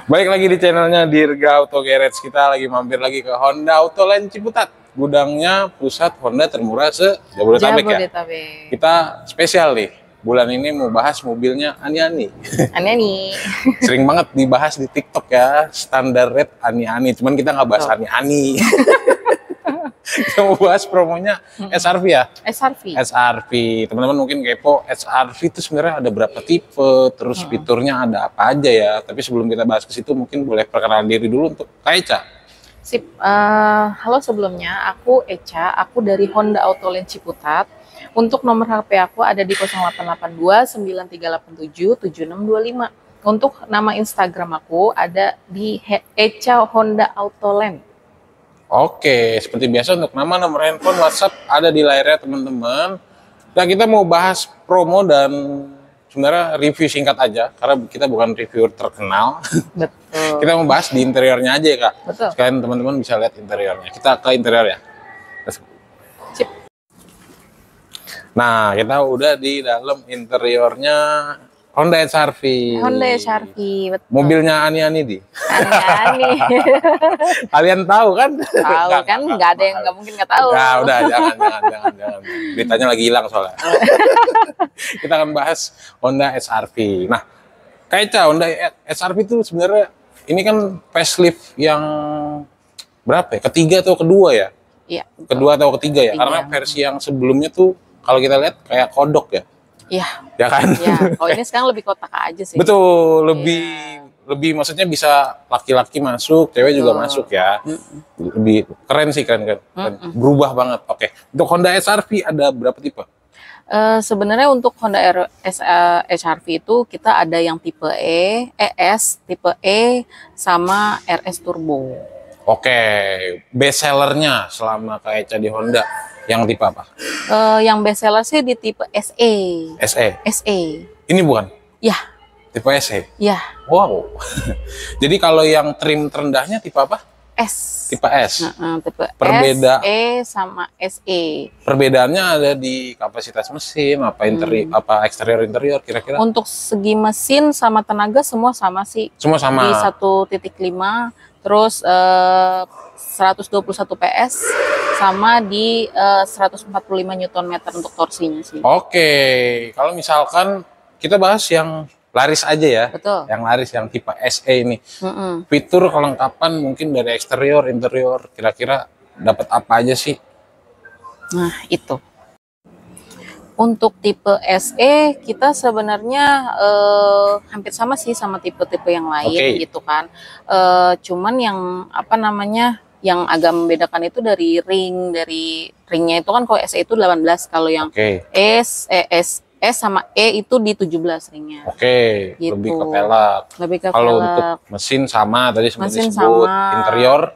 Balik lagi di channelnya Dirga Auto Garage. Kita lagi mampir lagi ke Honda Autoland Ciputat. Gudangnya pusat Honda termurah se-Jabodetabek ya. Kita spesial nih. Bulan ini mau bahas mobilnya Ani-Ani. Ani-Ani. Sering banget dibahas di TikTok ya. Standar rate Ani-Ani. Cuman kita nggak bahas Ani-Ani. Kita mau bahas promonya SR-V ya? SR-V. SR-V. Teman-teman mungkin kepo, SR-V itu sebenarnya ada berapa tipe, terus fiturnya ada apa aja ya. Tapi sebelum kita bahas ke situ mungkin boleh perkenalan diri dulu untuk Kak Eca. Sip. Halo sebelumnya, aku Eca, aku dari Honda Autoland Ciputat. Untuk nomor HP aku ada di 0882 9387 7625. Untuk nama Instagram aku ada di Eca Honda Autoland. Oke, seperti biasa untuk nama, nomor handphone, WhatsApp ada di layarnya teman-teman. Nah, kita mau bahas promo dan sebenarnya review singkat aja karena kita bukan reviewer terkenal. Betul. Kita mau bahas di interiornya aja ya, Kak. Betul. Sekalian teman-teman bisa lihat interiornya. Kita ke interior ya. Sip. Nah, kita udah di dalam interiornya Honda SR-V. Honda SR-V, betul. Mobilnya Ani-Ani di. Ani-Ani. Kalian tahu kan? Tahu kan? Nggak ada yang nggak mungkin nggak tahu. Nah, udah jangan. Beritanya lagi hilang soalnya. Kita akan bahas Honda SR-V. Nah, kayak Honda SR-V itu sebenarnya ini kan facelift yang berapa ya? Ketiga atau kedua ya? Iya. Kedua atau ketiga ya? Karena versi yang sebelumnya tuh kalau kita lihat kayak kodok ya. Iya. Ya kan? Iya. Kalau ini sekarang lebih kotak aja sih. Betul, lebih maksudnya bisa laki-laki masuk, cewek juga masuk ya. Lebih keren sih, keren. Berubah banget. Oke. Untuk Honda SR-V ada berapa tipe? Sebenarnya untuk Honda SR-V itu kita ada yang tipe E, ES, tipe E, sama RS Turbo. Oke, best sellernya selama kayak Eca di Honda yang tipe apa? Yang best seller sih di tipe SE. SE? SE. Ini bukan? Ya. Tipe SE? Ya. Wow. Jadi kalau yang trim terendahnya tipe apa? S. Tipe S? Tipe Perbeda. SE sama SE. Perbedaannya ada di kapasitas mesin, apa interior, apa eksterior-interior kira-kira? Untuk segi mesin sama tenaga semua sama sih. Semua sama? Di 1.5, terus 121 PS, sama di 145 Nm untuk torsinya sih. Oke, kalau misalkan kita bahas yang laris aja ya. Betul. Yang laris, yang tipe SE ini. Fitur kelengkapan mungkin dari eksterior, interior, kira-kira dapat apa aja sih? Nah, itu. Untuk tipe SE kita sebenarnya hampir sama sih sama tipe-tipe yang lain gitu kan. Cuman yang apa namanya yang agak membedakan itu dari ringnya itu kan kalau SE itu 18, kalau yang S sama E itu di 17 ringnya. Oke, gitu. Lebih ke velg. Lebih ke kalau velg. Untuk mesin sama tadi sempat mesin disebut. Sama.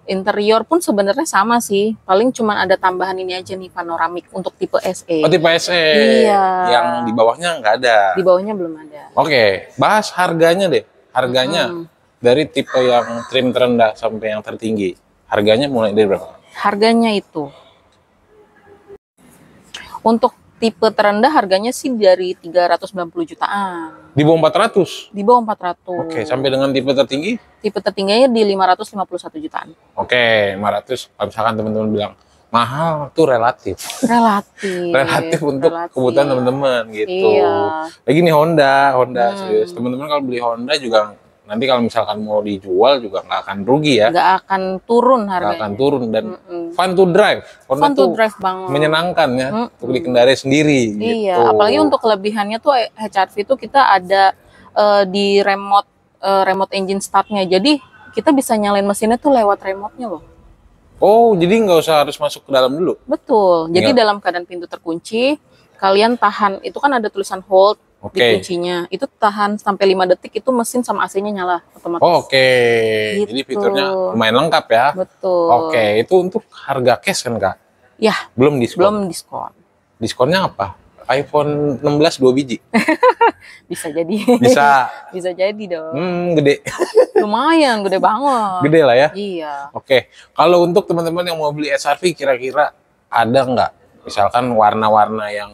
Interior pun sebenarnya sama sih. Paling cuman ada tambahan ini aja nih, panoramik untuk tipe SE. Oh, tipe SE. Iya. Yang di bawahnya nggak ada. Di bawahnya belum ada. Oke, bahas harganya deh. Harganya dari tipe yang trim terendah sampai yang tertinggi. Harganya mulai dari berapa? Harganya itu untuk tipe terendah harganya sih dari 390 jutaan. Di bawah 400? Di bawah 400. Oke, sampai dengan tipe tertinggi? Tipe tertingginya di 551 jutaan. Oke, 500. Kalau misalkan teman-teman bilang mahal, tuh relatif. Relatif untuk kebutuhan teman-teman gitu. Iya. Lagi nih Honda serius. Teman-teman kalau beli Honda juga nanti kalau misalkan mau dijual juga nggak akan rugi ya. Nggak akan turun harganya. Nggak akan turun dan fun to drive. Fun to drive banget. Menyenangkan ya untuk dikendarai sendiri. Iya, gitu. apalagi untuk kelebihannya tuh HRV itu kita ada di remote engine startnya. Jadi kita bisa nyalain mesinnya tuh lewat remote-nya loh. Oh, jadi nggak usah harus masuk ke dalam dulu? Betul. Jadi dalam keadaan pintu terkunci, kalian tahan. Itu kan ada tulisan hold. Di kuncinya itu tahan sampai 5 detik, itu mesin sama AC-nya nyala otomatis. Gitu. Jadi fiturnya lumayan lengkap ya. Betul. Itu untuk harga cash kan Kak? Ya. Belum diskon. Belum diskon. Diskonnya apa? iPhone 16 2 biji. Bisa jadi. Bisa. Bisa jadi dong. Gede. Lumayan gede banget. Gede lah ya. Iya. Kalau untuk teman-teman yang mau beli SR-V kira-kira ada nggak? Misalkan warna-warna yang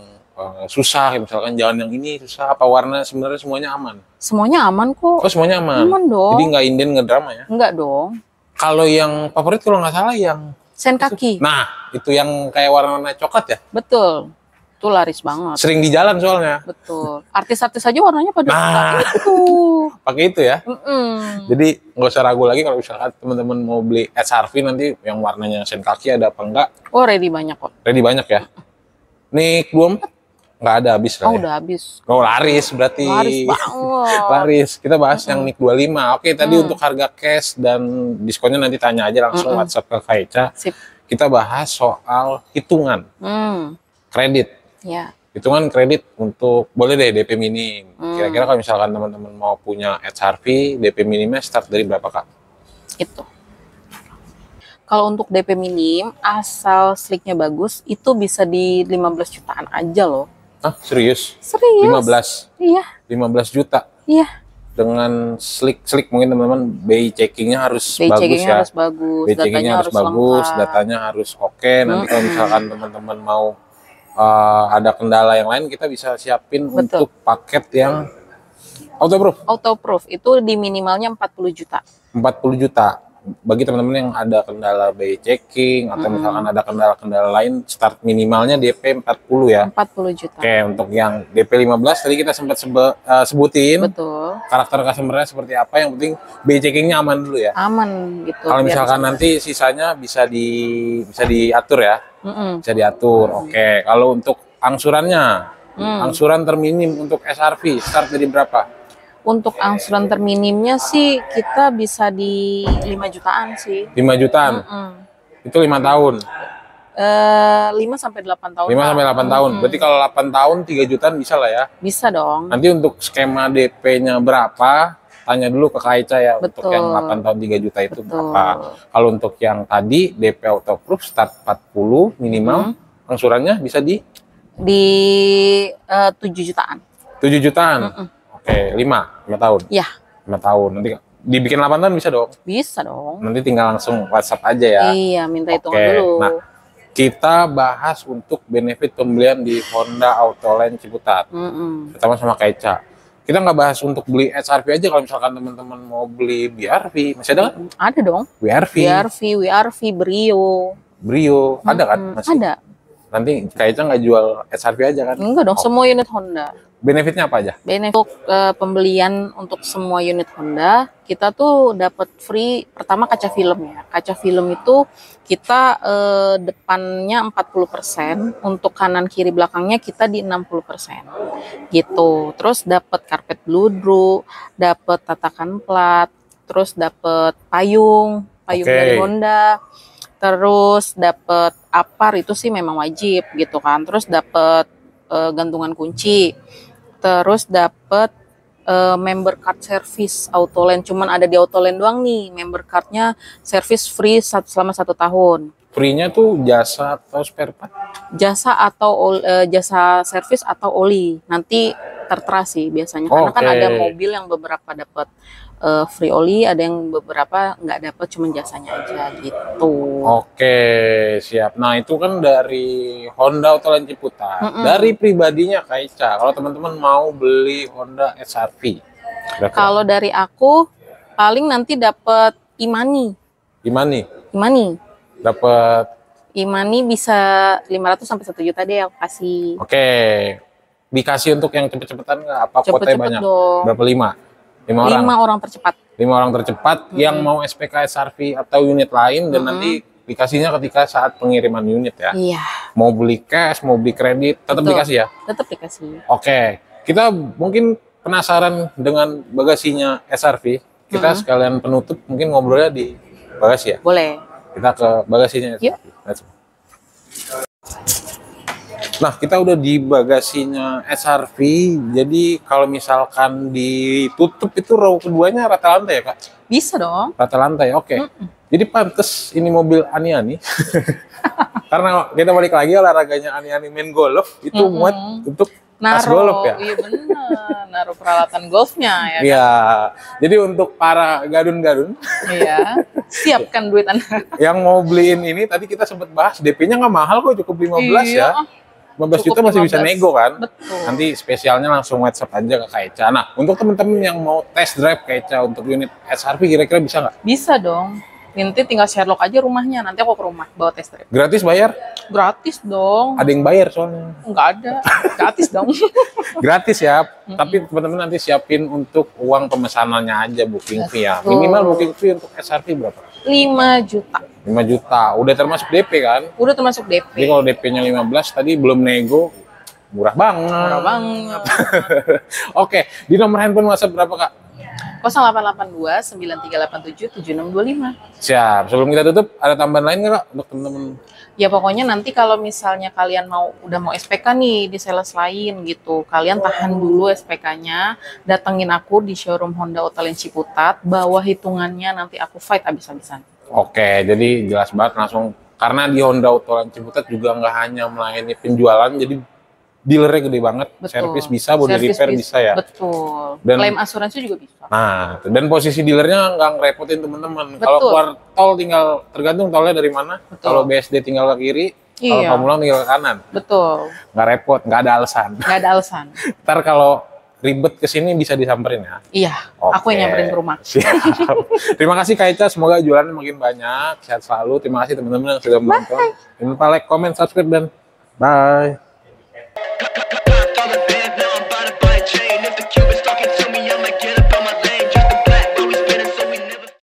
susah, misalkan jalan yang ini susah, apa warna sebenarnya semuanya aman? Semuanya aman kok. Oh semuanya aman? Aman dong. Jadi nggak inden, nggak drama ya? Enggak dong. Kalau yang favorit kalau nggak salah yang Senkaki. nah itu yang kayak warna coklat ya? Betul. Itu laris banget. Sering di jalan soalnya. Betul. Artis-artis aja warnanya pada Nah. pakai itu. Pakai itu ya? Mm-mm. Jadi nggak usah ragu lagi kalau misalkan teman-teman mau beli SRV nanti yang warnanya Senkaki ada apa enggak? Oh, ready banyak kok. Ready banyak ya? Nik 24 nggak ada habis lah Oh, ya? udah habis. Oh laris berarti. Laris banget. Laris. Kita bahas yang Nik 25. Oke, tadi untuk harga cash dan diskonnya nanti tanya aja langsung WhatsApp ke Kaica. Sip. Kita bahas soal hitungan kredit. Ya. Hitungan kredit untuk boleh deh DP minim. Kira-kira kalau misalkan teman-teman mau punya HRV, DP minimnya start dari berapa Kak? Itu. Kalau untuk DP minim, asal slicknya bagus, itu bisa di 15 jutaan aja loh. Ah, serius? Serius? 15? Iya. 15 juta? Iya. Dengan slick mungkin teman-teman BI checkingnya harus BI bagus checkingnya ya. harus bagus, BI checkingnya harus bagus, lengkap. datanya harus oke. Nanti kalau misalkan teman-teman mau ada kendala yang lain, kita bisa siapin untuk paket yang autoproof. Autoproof itu di minimalnya 40 juta. 40 juta. Bagi teman-teman yang ada kendala BI checking atau misalkan ada kendala-kendala lain, start minimalnya DP 40 ya. 40 juta. Oke, untuk yang DP 15 tadi kita sempat sebutin. Betul. Karakter customer-nya seperti apa, yang penting BI checkingnya aman dulu ya. Aman gitu. Kalau misalkan nanti sisanya bisa diatur ya. Bisa diatur. Oke, kalau untuk angsurannya, angsuran terminim untuk SRV start dari berapa? Untuk angsuran terminimnya sih kita bisa di 5 jutaan sih. 5 jutaan. Itu 5 tahun. 5 sampai 8 tahun. 5 sampai 8 tahun. Berarti kalau 8 tahun 3 jutaan bisa lah ya. Bisa dong. Nanti untuk skema DP-nya berapa? Tanya dulu ke Kaica ya. Betul. Untuk yang 8 tahun 3 juta itu Betul. berapa. Kalau untuk yang tadi DP autoproof start 40 minimal, angsurannya bisa di 7 jutaan. 7 jutaan. Oke, 5 tahun. Ya. 5 tahun. Nanti dibikin 8 tahun bisa dong. Bisa dong. Nanti tinggal langsung WhatsApp aja ya. Iya, minta hitungan Oke. dulu. Nah, kita bahas untuk benefit pembelian di Honda Autoland Ciputat. Pertama sama Kaica. Kita nggak bahas untuk beli SRV aja. Kalau misalkan teman-teman mau beli BRV, masih ada kan? Ada dong. BRV, WRV, Brio. ada kan? Masih. Ada. Nanti Kaica nggak jual SRV aja kan? Enggak dong, semua unit Honda. Benefitnya apa aja? Benefit untuk pembelian untuk semua unit Honda, kita tuh dapat free pertama kaca film ya. Kaca film itu kita depannya 40%, untuk kanan kiri belakangnya kita di 60%. Gitu. Terus dapat karpet bludru, dapat tatakan plat, terus dapat payung dari Honda. Terus dapat apar itu sih memang wajib gitu kan. Terus dapat gantungan kunci. Terus dapat member card service Autoland, cuman ada di Autoland doang nih member cardnya, service free selama 1 tahun. Free-nya tuh jasa atau spare part? Jasa atau jasa service atau oli, nanti tertera sih biasanya. Karena kan ada mobil yang beberapa dapat free oli, ada yang beberapa nggak dapat, cuma jasanya aja gitu. Oke, siap. Nah itu kan dari Honda Autoland Ciputat. Dari pribadinya Kaica, kalau teman-teman mau beli Honda SRV, kalau dari aku paling nanti dapat Imani. Dapat Imani bisa 500 sampai 1 juta deh aku kasih. Oke. Dikasih untuk yang cepet-cepetan nggak? Apa kuotanya banyak? Dong. Berapa? 5 orang? 5 orang tercepat. 5 orang tercepat yang mau SPK SRV atau unit lain, dan nanti dikasihnya ketika saat pengiriman unit ya. Iya. Mau beli cash, mau beli kredit, tetap dikasih ya? Tetap dikasih. Oke. Kita mungkin penasaran dengan bagasinya SRV. Kita sekalian penutup mungkin ngobrolnya di bagasi ya? Boleh. Kita ke bagasinya SRV. Let's go. Nah, kita udah di bagasinya SRV. Jadi kalau misalkan ditutup itu row keduanya rata lantai ya, Kak? Bisa dong. Rata lantai, oke. Jadi pantes ini mobil Ani-Ani. Karena kita balik lagi olahraganya Ani-Ani main golf, itu muat untuk tas golf ya. Iya bener, naruh peralatan golfnya ya. Iya. Jadi untuk para gadun-gadun, Iya. Siapkan duit Anda. yang mau beliin ini, tadi kita sempat bahas DP-nya nggak mahal kok, cukup 15 ya. 15 juta Cukup masih bisa 15. nego kan? Betul. Nanti spesialnya langsung WhatsApp aja ke Kak Eca. Nah, untuk temen-temen yang mau test drive Kak Eca untuk unit SRV kira-kira bisa nggak? Bisa dong. Nanti tinggal Sherlock aja rumahnya. Nanti aku ke rumah bawa test drive. Gratis bayar? Gratis dong. Ada yang bayar soalnya. Enggak ada. Gratis dong. Gratis ya, tapi teman-teman nanti siapin untuk uang pemesanannya aja booking fee ya. Betul. Minimal booking fee untuk SRV berapa? 5 juta. 5 juta. Udah termasuk DP kan? Udah termasuk DP. Jadi kalau DP-nya 15 tadi belum nego, murah banget. Murah banget. Oke, di nomor handphone WhatsApp berapa Kak? 0882 9387 7625. Siap. Sebelum kita tutup, ada tambahan lain nggak Kak untuk teman-teman? Ya pokoknya nanti kalau misalnya kalian udah mau SPK nih di sales lain gitu, kalian tahan dulu SPK-nya, datengin aku di showroom Honda Otalin Ciputat, bawa hitungannya nanti aku fight abis-abisan. Oke, jadi jelas banget langsung. Karena di Honda Otalin Ciputat juga nggak hanya melayani penjualan, jadi dealernya gede banget. Betul. Servis bisa, body Servis repair bisa ya. Betul. Dan- Klaim asuransi juga bisa. Nah, dan posisi dealernya nggak ngerepotin teman-teman. Betul. Kalau keluar tol tinggal tergantung tolnya dari mana. Betul. Kalau BSD tinggal ke kiri, kalau Iya. Pamulang tinggal ke kanan. Betul. Nggak repot, nggak ada alasan. Nggak ada alasan. Ntar kalau ribet ke sini bisa disamperin ya. Iya, aku yang Oke. nyamperin ke rumah. Siap. Terima kasih Kak Eca, semoga jualannya makin banyak. Sehat selalu. Terima kasih teman-teman yang sudah menonton. Jangan lupa like, comment, subscribe, dan bye.